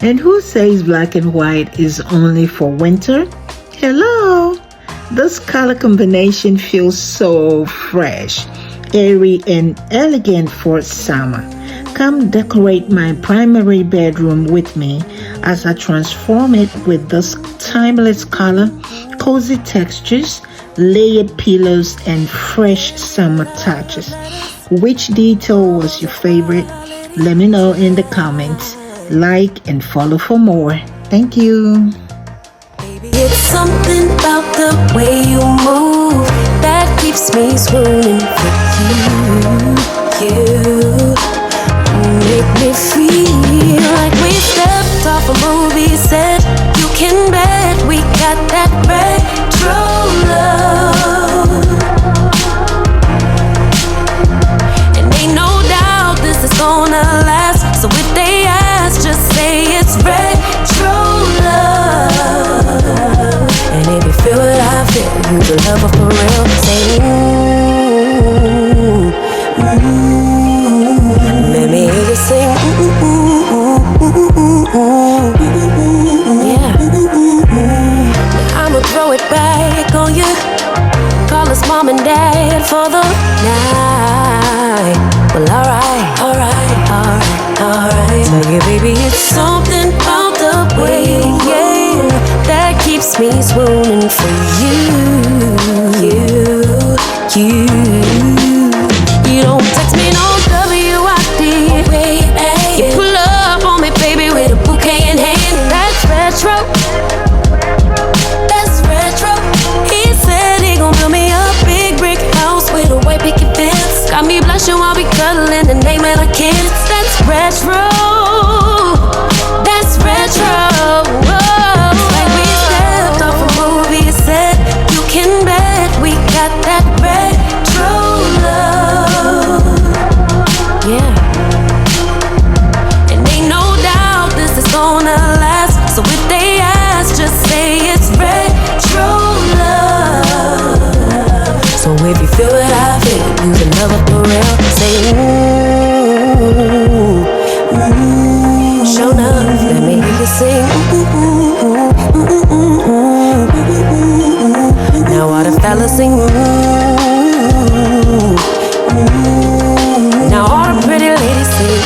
And who says black and white is only for winter? Hello! This color combination feels so fresh, airy, and elegant for summer. Come decorate my primary bedroom with me as I transform it with this timeless color, cozy textures, layered pillows, and fresh summer touches. Which detail was your favorite? Let me know in the comments. Like and follow for more. Thank you. Baby, it's something about the way you move that keeps me swooning for you. You make me feel like we stepped off a movie set. You can bet we got that retro love, and ain't no doubt this is gonna last. So if they ask, just say it's retro love. And if you feel what I feel, you the lover for real. Say let me hear you sing. Yeah. I'ma throw it back on you. Call us mom and dad for the night. Well, alright. Tell you, baby, it's something about the way, yeah, that keeps me swooning for you. You don't text me no WID. You pull up on me, baby, with a bouquet in hand. That's retro. That's retro. He said he gon' build me a big brick house with a white picket fence. Got me blushing while we cuddling the name of our kids. That's retro. That's retro. Like we stepped off a movie set. You can bet we got that retro love. Yeah. And ain't no doubt this is gonna last. So if they ask, just say it's retro love. So if you feel what I feel, you can love it for real. Say show enough, let me hear you sing. Now all the fellas sing. Now all the pretty ladies sing.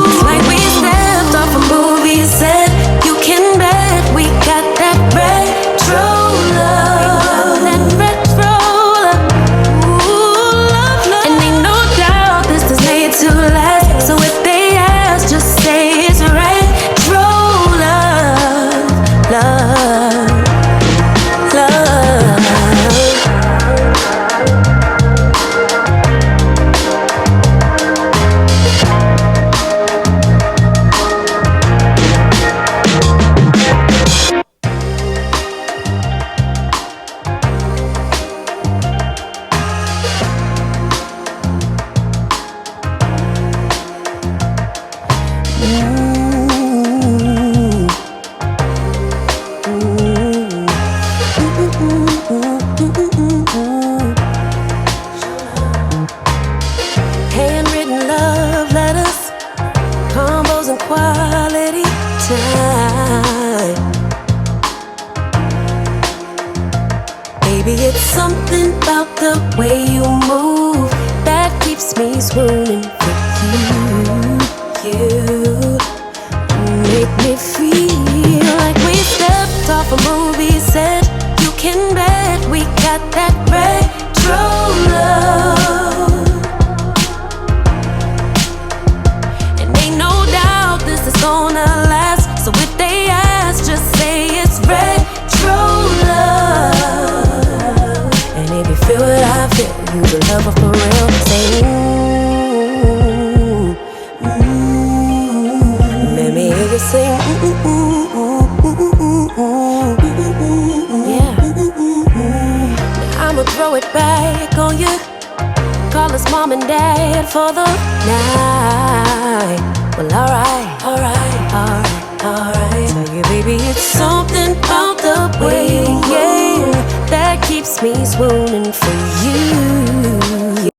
It's like we stepped off a movie set. You can bet we got that retro love. That retro love. Ooh, love. And ain't no doubt this is made to last. So if they ask, just say it's retro love. Love. Handwritten love letters, combos and quality time. Baby, it's something about the way you move that keeps me swooning for you. Make me feel like we stepped off a movie set. You can bet we got that retro love. And ain't no doubt this is gonna last. So if they ask, just say it's retro love. And if you feel what I feel, you the lover for real. Say let me hear you sing. Yeah. I'ma throw it back on you. Call us mom and dad for the night. Well, alright. Tell you, baby, it's something about the way, yeah, that keeps me swooning for you.